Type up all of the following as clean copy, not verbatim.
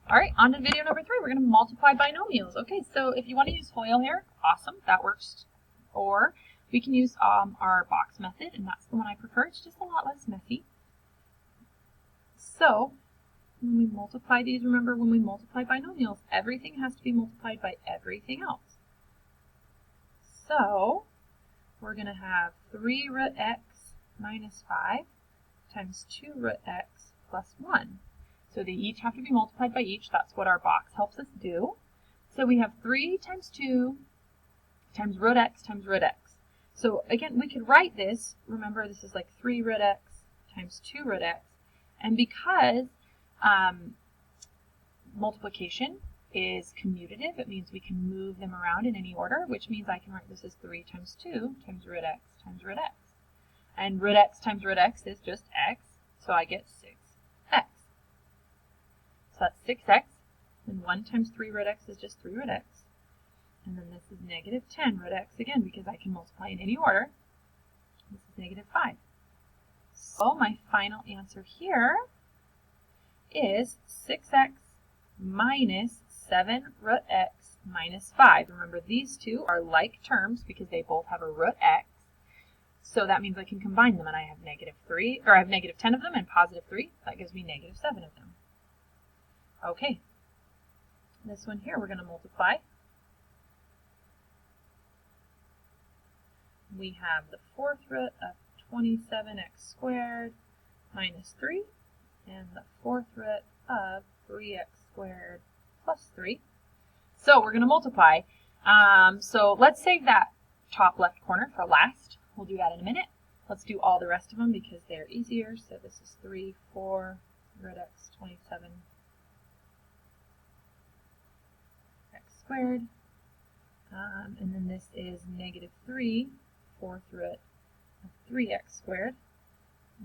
All right, on to video number 3. We're going to multiply binomials. Okay, so if you want to use FOIL here, awesome, that works. Or we can use our box method, and that's the one I prefer. It's just a lot less messy. So when we multiply these, remember when we multiply binomials, everything has to be multiplied by everything else. So we're going to have 3 root x minus 5 times 2 root x plus 1. So they each have to be multiplied by each. That's what our box helps us do. So we have 3 times 2 times root x times root x. So again, we could write this. Remember, this is like 3 root x times 2 root x. And because multiplication is commutative, it means we can move them around in any order, which means I can write this as 3 times 2 times root x times root x. And root x times root x is just x, so I get 6x. So that's 6x, and 1 times 3 root x is just 3 root x. And then this is negative 10 root x, again, because I can multiply in any order. This is negative 5. So my final answer here is 6x minus 7 root x minus 5. Remember, these two are like terms because they both have a root x. So that means I can combine them, and I have negative 3, or I have negative 10 of them and positive 3. That gives me negative 7 of them. Okay, this one here we're going to multiply. We have the 4th root of 27x squared minus 3, and the 4th root of 3x squared plus 3. So we're going to multiply. So let's save that top left corner for last. We'll do that in a minute. Let's do all the rest of them because they're easier. So this is 3, 4, root x, 27 x squared. And then this is negative 3, 4th root of 3x squared.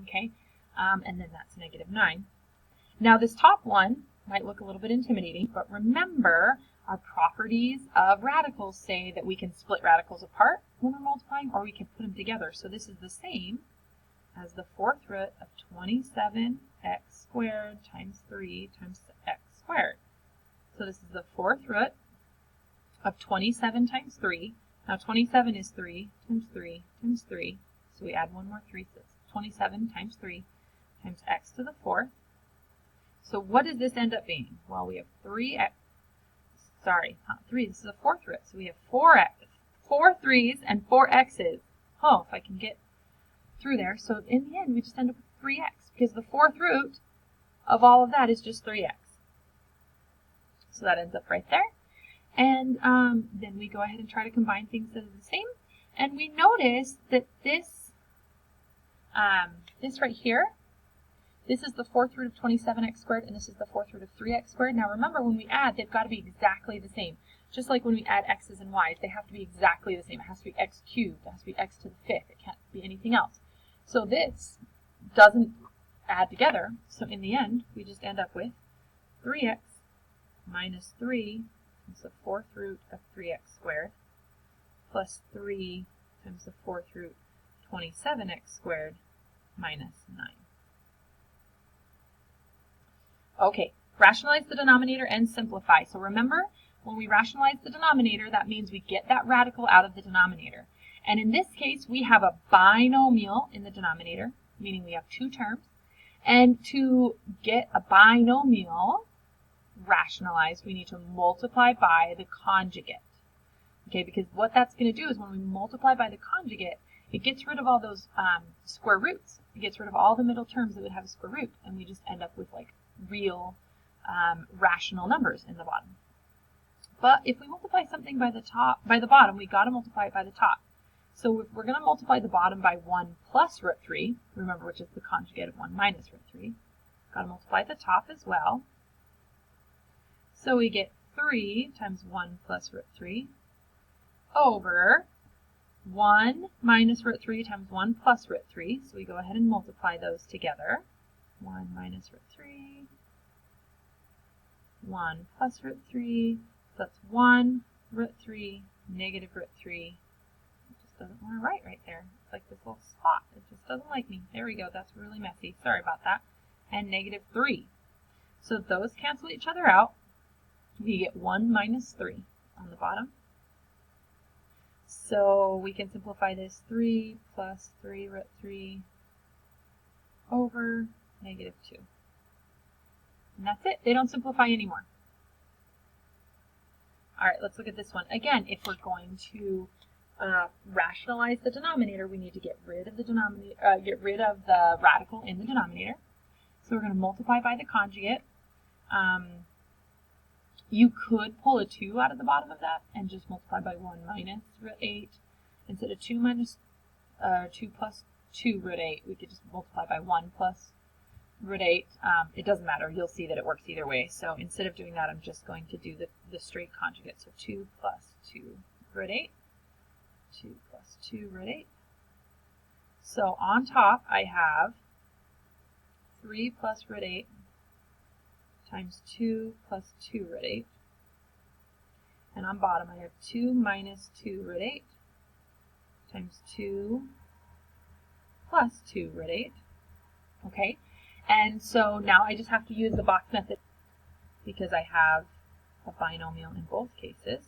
Okay, and then that's negative 9. Now this top one might look a little bit intimidating, but remember our properties of radicals say that we can split radicals apart when we're multiplying, or we can put them together. So this is the same as the 4th root of 27x squared times 3 times x squared. So this is the 4th root of 27 times 3. Now 27 is 3 times 3 times 3. So we add one more 3. So it's 27 times 3 times x to the 4th. So what does this end up being? Well, we have 3x. Sorry, not 3. This is a 4th root. So we have 4x, 4 3's and 4 x's. Oh, if I can get through there. So in the end, we just end up with 3x because the 4th root of all of that is just 3x. So that ends up right there. And then we go ahead and try to combine things that are the same. And we notice that this right here, this is the 4th root of 27x squared, and this is the 4th root of 3x squared. Now remember, when we add, they've got to be exactly the same. Just like when we add x's and y's, they have to be exactly the same. It has to be x cubed. It has to be x to the 5th. It can't be anything else. So this doesn't add together. So in the end, we just end up with 3x minus 3 times the 4th root of 3x squared plus 3 times the 4th root 27x squared minus 9. Okay, rationalize the denominator and simplify. So remember, when we rationalize the denominator, that means we get that radical out of the denominator. And in this case, we have a binomial in the denominator, meaning we have two terms. And to get a binomial rationalized, we need to multiply by the conjugate. Okay, because what that's going to do is when we multiply by the conjugate, it gets rid of all those square roots. It gets rid of all the middle terms that would have a square root, and we just end up with like real rational numbers in the bottom. But if we multiply something by the bottom, we got to multiply it by the top. So if we're going to multiply the bottom by 1 plus root 3, remember which is the conjugate of 1 minus root 3, got to multiply the top as well. So we get 3 times 1 plus root 3 over 1 minus root 3 times 1 plus root 3. So we go ahead and multiply those together. 1 minus root 3, 1 plus root 3. So that's 1 root 3, negative root 3. It just doesn't want to write right there. It's like this little spot. It just doesn't like me. There we go. That's really messy. Sorry about that. And negative 3. So those cancel each other out. We get 1 minus 3 on the bottom. So we can simplify this 3 plus 3 root 3 over negative 2. And that's it. They don't simplify anymore. All right, let's look at this one. Again, if we're going to rationalize the denominator, we need to get rid of the radical in the denominator. So we're going to multiply by the conjugate. You could pull a 2 out of the bottom of that and just multiply by 1 minus root 8. Instead of 2 plus 2 root 8, we could just multiply by 1 plus root 8. It doesn't matter. You'll see that it works either way. So instead of doing that, I'm just going to do the straight conjugate. So 2 plus 2 root 8. 2 plus 2 root 8. So on top, I have 3 plus root 8 times 2 plus 2 root 8. And on bottom, I have 2 minus 2 root 8 times 2 plus 2 root 8. Okay? And so now I just have to use the box method because I have a binomial in both cases.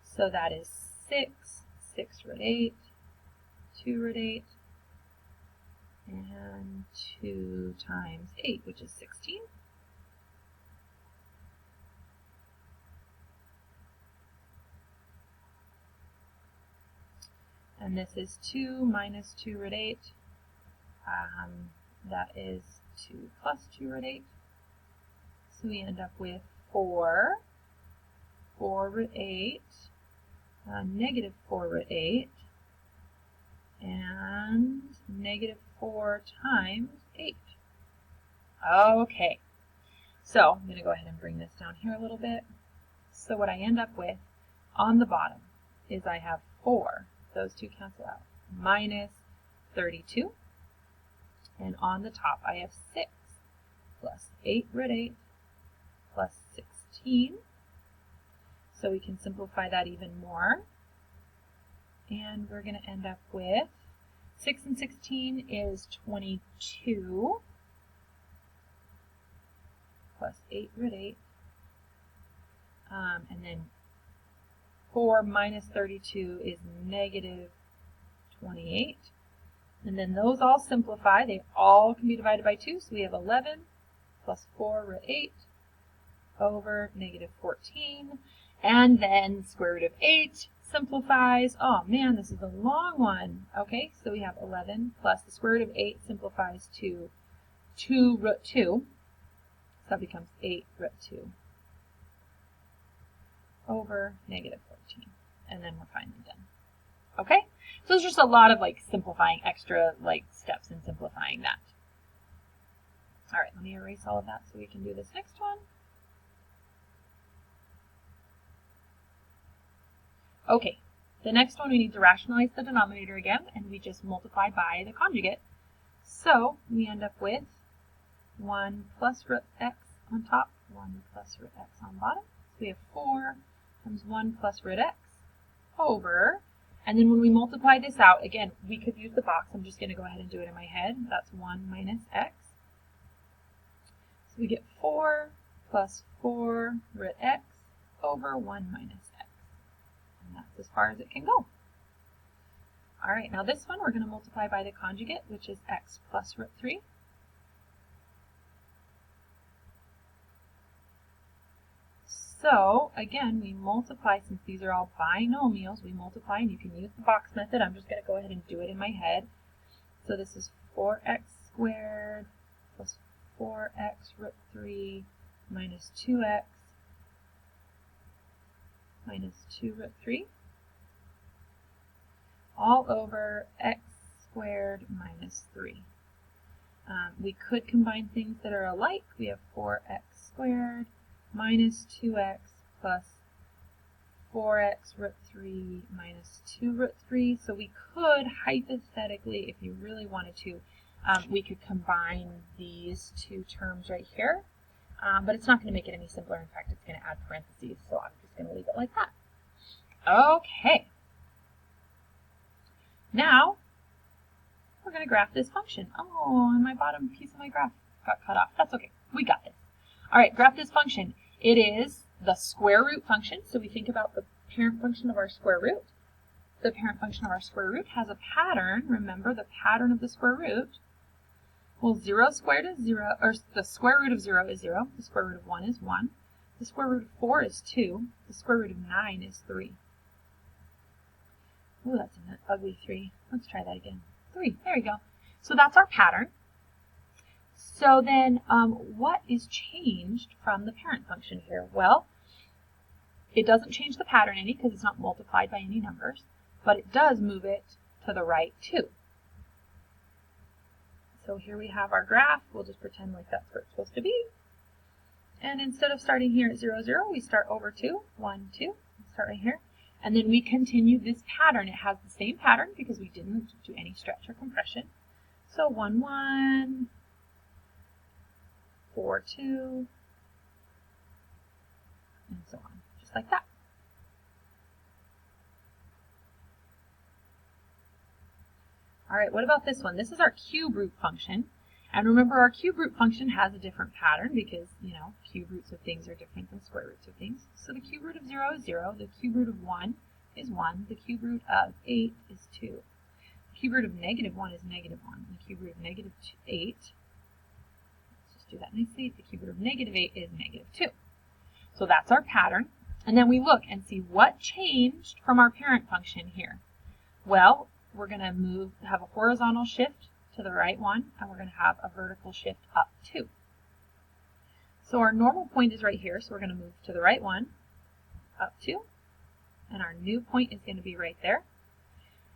So that is 6 root 8, 2 root 8, and 2 times 8, which is 16. And this is 2 minus 2 root 8. That is 2 plus 2 root 8. So we end up with 4 root 8, negative 4 root 8, and negative 4 times 8. Okay, so I'm going to go ahead and bring this down here a little bit. So what I end up with on the bottom is I have 4, those two cancel out, minus 32. And on the top I have 6 plus 8 root 8 plus 16. So we can simplify that even more. And we're going to end up with 6 and 16 is 22 plus 8 root 8. And then 4 minus 32 is negative 28. And then those all simplify. They all can be divided by 2. So we have 11 plus 4 root 8 over negative 14. And then square root of 8 simplifies. Oh man, this is a long one. Okay, so we have 11 plus the square root of 8 simplifies to 2 root 2. So that becomes 8 root 2 over negative 14. And then we're finally done. Okay, so there's just a lot of simplifying, extra steps in simplifying that. All right, let me erase all of that so we can do this next one. Okay, the next one we need to rationalize the denominator again, and we just multiply by the conjugate. So we end up with 1 plus root x on top, 1 plus root x on bottom. So we have 4 times 1 plus root x over, and then when we multiply this out, again, we could use the box. I'm just going to go ahead and do it in my head. That's 1 minus x. So we get 4 plus 4 root x over 1 minus x. And that's as far as it can go. All right, now this one we're going to multiply by the conjugate, which is x plus root 3. So, again, we multiply, since these are all binomials, we multiply, and you can use the box method. I'm just going to go ahead and do it in my head. So this is 4x squared plus 4x root 3 minus 2x minus 2 root 3 all over x squared minus 3. We could combine things that are alike. We have 4x squared minus 2x plus 4x root 3 minus 2 root 3. So we could, hypothetically, if you really wanted to, we could combine these two terms right here. But it's not going to make it any simpler. In fact, it's going to add parentheses. So I'm just going to leave it like that. Okay. Now, we're going to graph this function. Oh, and my bottom piece of my graph got cut off. That's okay. We got this. All right, graph this function. It is the square root function, so we think about the parent function of our square root. The parent function of our square root has a pattern. Remember the pattern of the square root. Well, 0 squared is 0, or the square root of 0 is 0. The square root of 1 is 1. The square root of 4 is 2. The square root of 9 is 3. Oh, that's an ugly 3. Let's try that again. 3. There we go. So that's our pattern. So then what is changed from the parent function here? Well, it doesn't change the pattern any because it's not multiplied by any numbers, but it does move it to the right 2. So here we have our graph. We'll just pretend like that's where it's supposed to be. And instead of starting here at 0, 0, we start over 2, 1, 2. Start right here. And then we continue this pattern. It has the same pattern because we didn't do any stretch or compression. So 1, 1, 4, 2, and so on, just like that. All right, what about this one? This is our cube root function. And remember, our cube root function has a different pattern because, you know, cube roots of things are different than square roots of things. So the cube root of 0 is 0. The cube root of 1 is 1. The cube root of 8 is 2. The cube root of negative 1 is negative 1. The cube root of negative 8, let's just do that nicely. The cube root of negative 8 is negative 2. So that's our pattern. And then we look and see what changed from our parent function here. Well, we're going to have a horizontal shift to the right 1, and we're going to have a vertical shift up 2. So our normal point is right here, so we're going to move to the right 1, up 2, and our new point is going to be right there.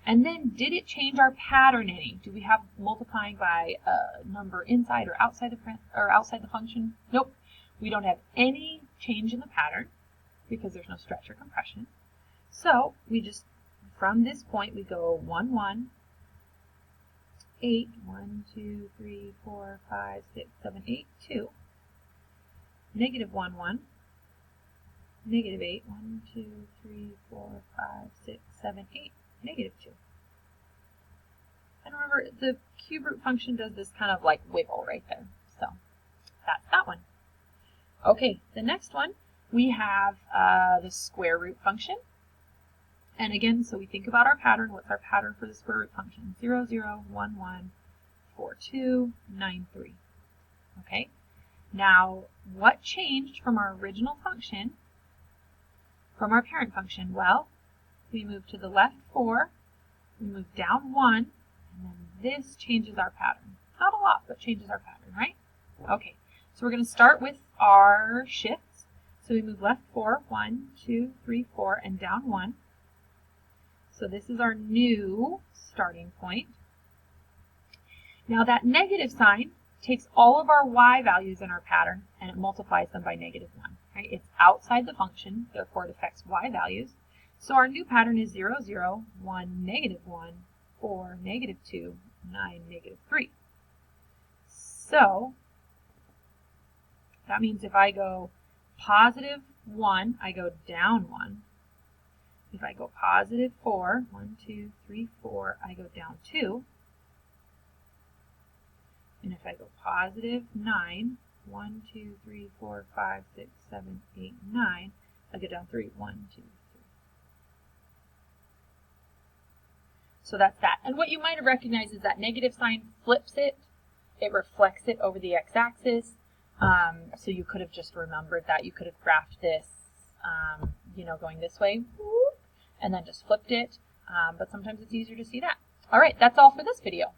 And then, did it change our pattern any? Do we have multiplying by a number inside or outside the function? Nope. We don't have any change in the pattern because there's no stretch or compression. So we just, from this point, we go 1, 1, 8, 1, 2, 3, 4, 5, 6, 7, 8, 2, negative 1, 1, negative 8, 1, 2, 3, 4, 5, 6, 7, 8, negative 2. And remember, the cube root function does this kind of like wiggle right there. So that's that one. Okay, the next one, we have the square root function. And again, so we think about our pattern. What's our pattern for the square root function? 0, 0, 1, 1, 4, 2, 9, 3. Okay, now what changed from our original function, from our parent function? Well, we move to the left 4, we move down 1, and then this changes our pattern. Not a lot, but changes our pattern, right? Okay, so we're going to start with our shifts. So we move left 4, 1, 2, 3, 4, and down 1. So this is our new starting point. Now that negative sign takes all of our y values in our pattern and it multiplies them by negative 1. Right? It's outside the function, therefore it affects y values. So our new pattern is 0, 0, 1, negative 1, 4, negative 2, 9, negative 3. So that means if I go positive 1, I go down 1. If I go positive 4, 1, 2, 3, 4, I go down 2. And if I go positive 9, 1, 2, 3, 4, 5, 6, 7, 8, 9, I go down 3, 1, 2, 3. So that's that. And what you might have recognized is that negative sign flips it. It reflects it over the x-axis. So you could have just remembered that. You could have graphed this, going this way, and then just flipped it. But sometimes it's easier to see that. All right, that's all for this video.